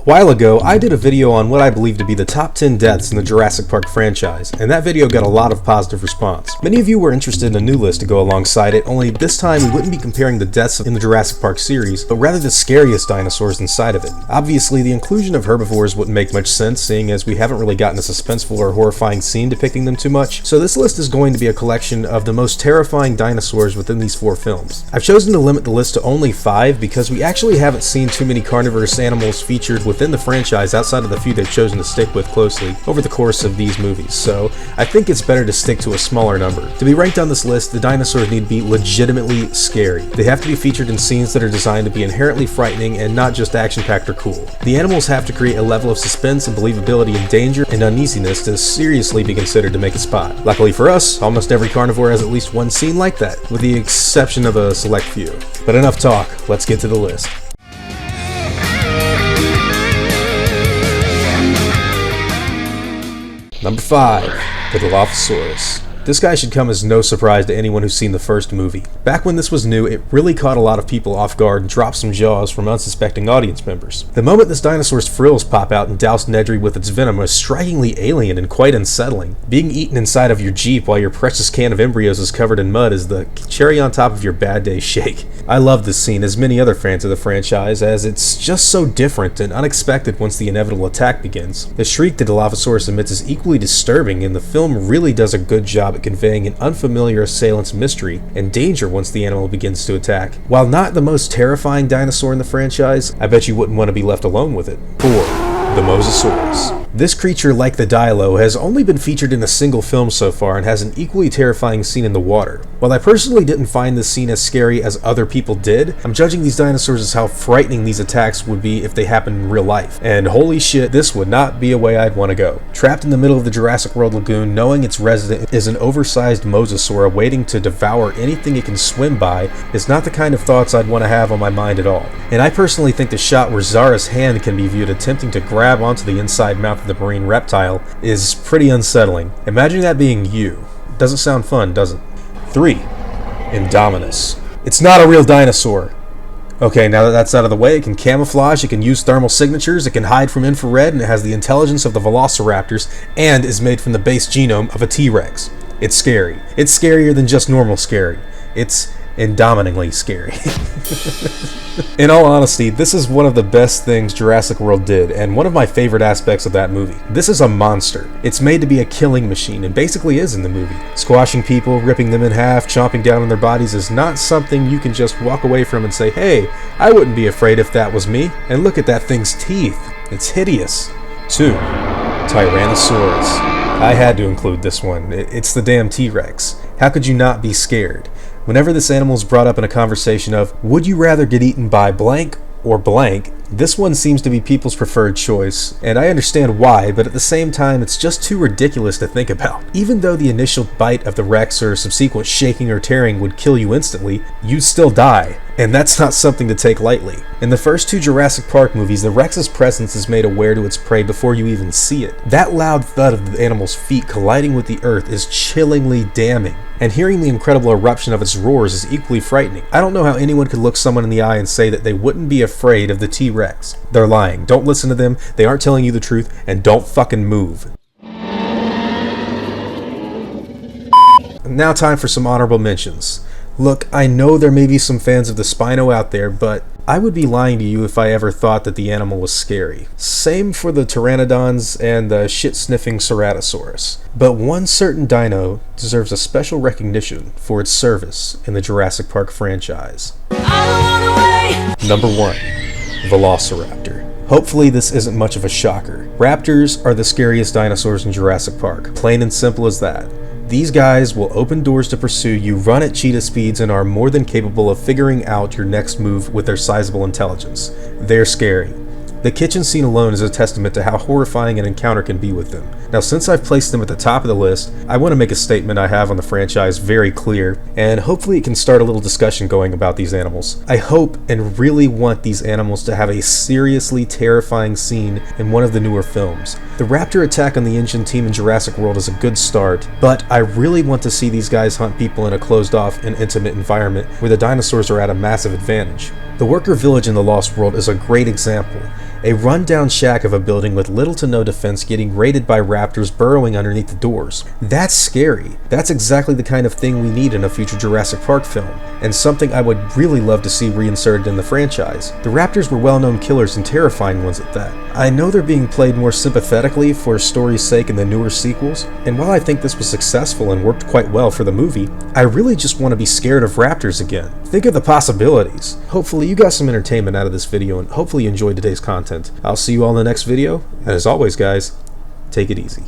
A while ago, I did a video on what I believe to be the top 10 deaths in the Jurassic Park franchise, and that video got a lot of positive response. Many of you were interested in a new list to go alongside it, only this time we wouldn't be comparing the deaths in the Jurassic Park series, but rather the scariest dinosaurs inside of it. Obviously, the inclusion of herbivores wouldn't make much sense, seeing as we haven't really gotten a suspenseful or horrifying scene depicting them too much, so this list is going to be a collection of the most terrifying dinosaurs within these 4 films. I've chosen to limit the list to only 5 because we actually haven't seen too many carnivorous animals featured within the franchise outside of the few they've chosen to stick with closely over the course of these movies, so I think it's better to stick to a smaller number. To be ranked on this list, the dinosaurs need to be legitimately scary. They have to be featured in scenes that are designed to be inherently frightening and not just action-packed or cool. The animals have to create a level of suspense and believability and danger and uneasiness to seriously be considered to make a spot. Luckily for us, almost every carnivore has at least one scene like that, with the exception of a select few. But enough talk, let's get to the list. Number 5, the Dilophosaurus. This guy should come as no surprise to anyone who's seen the first movie. Back when this was new, it really caught a lot of people off guard and dropped some jaws from unsuspecting audience members. The moment this dinosaur's frills pop out and douse Nedry with its venom was strikingly alien and quite unsettling. Being eaten inside of your Jeep while your precious can of embryos is covered in mud is the cherry on top of your bad day shake. I love this scene, as many other fans of the franchise, as it's just so different and unexpected once the inevitable attack begins. The shriek the Dilophosaurus emits is equally disturbing, and the film really does a good job at conveying an unfamiliar assailant's mystery and danger once the animal begins to attack. While not the most terrifying dinosaur in the franchise, I bet you wouldn't want to be left alone with it. 4. The Mosasaurus. This creature, like the Dilo, has only been featured in a single film so far and has an equally terrifying scene in the water. While I personally didn't find this scene as scary as other people did, I'm judging these dinosaurs as how frightening these attacks would be if they happened in real life. And holy shit, this would not be a way I'd want to go. Trapped in the middle of the Jurassic World lagoon, knowing its resident is an oversized mosasaur waiting to devour anything it can swim by is not the kind of thoughts I'd want to have on my mind at all. And I personally think the shot where Zara's hand can be viewed attempting to grab onto the inside mouth of the marine reptile is pretty unsettling. Imagine that being you. Doesn't sound fun, does it? 3. Indominus. It's not a real dinosaur. Okay, now that that's out of the way, it can camouflage, it can use thermal signatures, it can hide from infrared, and it has the intelligence of the velociraptors, and is made from the base genome of a T-Rex. It's scary. It's scarier than just normal scary. It's indomitingly scary. In all honesty, this is one of the best things Jurassic World did, and one of my favorite aspects of that movie. This is a monster. It's made to be a killing machine, and basically is in the movie. Squashing people, ripping them in half, chomping down on their bodies is not something you can just walk away from and say, hey, I wouldn't be afraid if that was me. And look at that thing's teeth. It's hideous. 2. Tyrannosaurus. I had to include this one. It's the damn T-Rex. How could you not be scared? Whenever this animal is brought up in a conversation of, would you rather get eaten by blank or blank, this one seems to be people's preferred choice, and I understand why, but at the same time it's just too ridiculous to think about. Even though the initial bite of the Rex or subsequent shaking or tearing would kill you instantly, you'd still die, and that's not something to take lightly. In the first 2 Jurassic Park movies, the Rex's presence is made aware to its prey before you even see it. That loud thud of the animal's feet colliding with the earth is chillingly damning, and hearing the incredible eruption of its roars is equally frightening. I don't know how anyone could look someone in the eye and say that they wouldn't be afraid of the T-Rex. They're lying. Don't listen to them, they aren't telling you the truth, and don't fucking move. Now time for some honorable mentions. Look, I know there may be some fans of the Spino out there, but I would be lying to you if I ever thought that the animal was scary. Same for the Pteranodons and the shit-sniffing Ceratosaurus. But one certain dino deserves a special recognition for its service in the Jurassic Park franchise. Number 1. Velociraptor. Hopefully this isn't much of a shocker. Raptors are the scariest dinosaurs in Jurassic Park. Plain and simple as that. These guys will open doors to pursue you, run at cheetah speeds, and are more than capable of figuring out your next move with their sizable intelligence. They're scary. The kitchen scene alone is a testament to how horrifying an encounter can be with them. Now, since I've placed them at the top of the list, I want to make a statement I have on the franchise very clear, and hopefully it can start a little discussion going about these animals. I hope and really want these animals to have a seriously terrifying scene in one of the newer films. The raptor attack on the engine team in Jurassic World is a good start, but I really want to see these guys hunt people in a closed-off and intimate environment where the dinosaurs are at a massive advantage. The worker village in the Lost World is a great example. A run-down shack of a building with little to no defense getting raided by raptors burrowing underneath the doors. That's scary. That's exactly the kind of thing we need in a future Jurassic Park film, and something I would really love to see reinserted in the franchise. The raptors were well-known killers and terrifying ones at that. I know they're being played more sympathetically for story's sake in the newer sequels, and while I think this was successful and worked quite well for the movie, I really just want to be scared of raptors again. Think of the possibilities. Hopefully you got some entertainment out of this video, and hopefully you enjoyed today's content. I'll see you all in the next video, and as always guys, take it easy.